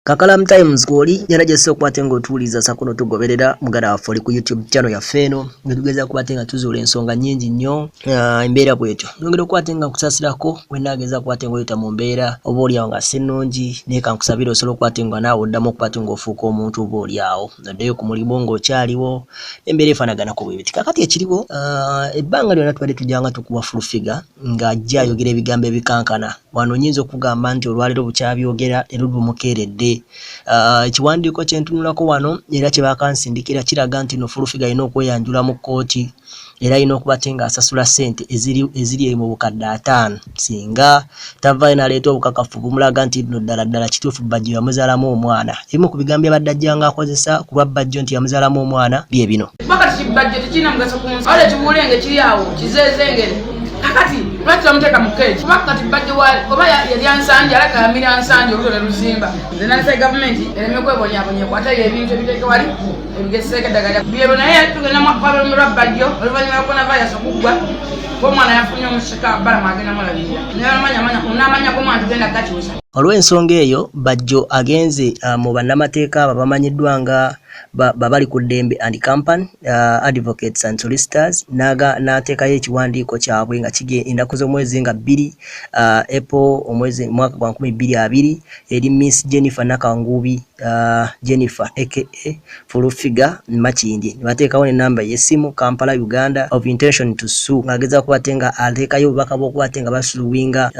Kakalam Times koli yanajese okubatenga otuuliza sakuno tugoberera mugala waffe ku YouTube channel yaffe eno netugeza kubatenga tuzuula ensonga nnyingi nnyo embeera bwetyo nyongera okubatenga nkusasirako wenageza kubatenga oyita mu mbeera oba oliawo nga sennungi naye kankusabira osobola okubatenga naawe oddamu okubatenga ofuuka omuntu oba oliawo oddeyo ku mulimu ng'okyaliwo embeera efanaganako bwe biti kakati ekiriwo ebbanga lyonna tubadde tujjanga tukuwa full figure ng'ajja ayogera ebigambo ebikankana wano nyinza okugamba nti olwaleero bukyabyogera era bumukeeredde ekiwandiiko kye ntunulako wano era kye bakansindikira kiraga nti no full figure alina okweyanjula mu kkooti era alina okubatenga asasula ssente eziri mu bukadde 5 singa tavaayo n'aleeta obukakafu bumulaga nti no ddala kituufu bajjo yamuzaalamu omwana ebimu ku bigambo byabadde ajjanga akozesa ku lwa bajjo nti yamuzaalamu omwana bye bino bakati bajjo tekirina mugaso ku nsi ale kibuulenge kiri awo kizeezengere kakati lwaki bamuteka mu keeki bakati bajjo oba yali ansanja alaga yamira ansanja oluto ne luzimba nze nalisa gavumenti ereme kwebonyabonya ekwatayo ebintu ebiteeke wali ebigeseeko eddagala byebo naye tugenda mwakwabemu lwa bajjo oluvannyuma lwa coronavirus okuggwa ng'omwana yafunye omusika balamu agenda mulabirira n'amanya g'omwana tugenda gakyusa olw'ensonga eyo bajjo agenze mu bannamateeka abo bamanyiddwa nga babali ku ddembe and company advocates and solicitors n'ateekayo ekiwandiiko kyabwe nga ennaku z'omwezi nga 2 April omwezi mwaka gwa 2020 eri Miss Jennifer Nakangubi Jennifer aka full figure Makindye bateekawo n'ennamba y'essimu Kampala Uganda of intention to sue ng'ageza kubatenga ateekayo obubaka bw'okubatenga basuuwinga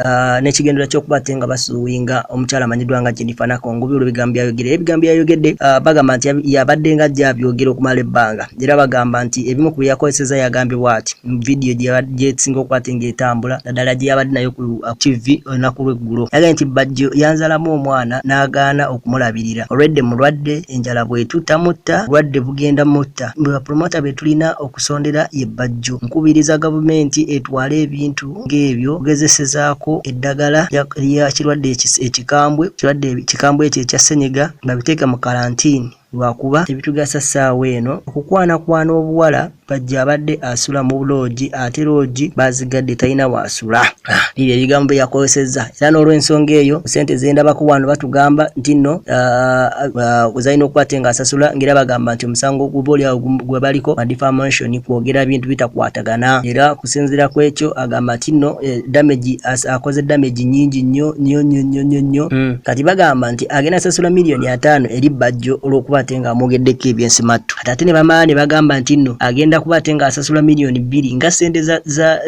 n'ekigendera ky'okubatenga basuuwinga omukyala amanyiddwa nga Jennifer Nakangubi olw'ebigambo byayogedde bagamba nti yabadde nga abyogera okumala ebbanga era bagamba nti ebimu ku byakozeseza yagambibwa ati mu vidiyo gyesinga okubatenga etambula naddala gye yabadde nayo ku TV olunaku lw'eggulo yagambye nti bajjo yanzalamu omwana n'agaana okumulabirira olwedde mulwadde enjala bwetutamutta bulwadde bugenda mutta bapromota be tulina okusondera ye bajjo nkubiriza gavumenti etwale ebintu ng'ebyo kugezesezaako eddagala lya kirwadde ekikambwe ekyo ekya Senyiga nga biteeke mu karantini lwakuba ebitugasa ssaawa eno okukwanakwana obuwala bajja abadde asula mu loogi ate loogi bazigadde talina waasula bibyo ebigambo bye yakozesezza era n'olw'ensonga eyo ssente zendabako wano batugamba nti nno zalina okubatenga asasula ng'era bagamba nti omusango gubaoliawo gwe baliko defamation kwogera bintu bitakwatagana era kusinziira ku ekyo agamba nti nno akoze damage nnyingi nnyo kati bagamba nti agenda asasula miliyoni 5 eri bajjo olw'okuba tenga amogeddeko ebyensimattu ate ne bamala ne bagamba nti nno agenda kubatenga asasula miliyoni 2 nga ssente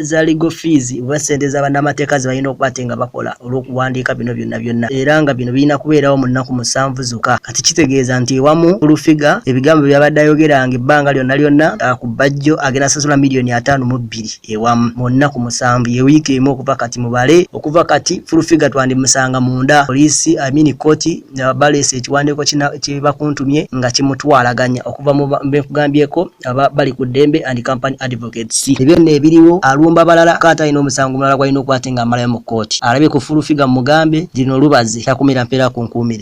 za legal fees oba ssente z'abannamateeka ze balina okubatenga bakola olw'okuwandiika bino byonna era nga bino birina kubeerawo mu nnaku 7 zokka kati kitegeeza nti ewamu full figure ebigambo byabadde ayogeranga ebbanga lyonna ku bajjo agenda asasula miliyoni 5.2 ewamu mu nnaku 7 yewiiki emu okuva kati mubale okuva kati full figure twandimusanga munda poliisi kooti balese ekiwandiiko kye bakuntumye nga kimutwalaganya okuva mu mbeekugambyeko bali ku ddembe and company advocates ebyo ne biriwo alumba balala kata ino omusango mulala gwalina okubatenga amalayo mu kooti alabye ku full figure mugambe lino lubaze takumira mpeera ku nkuumire.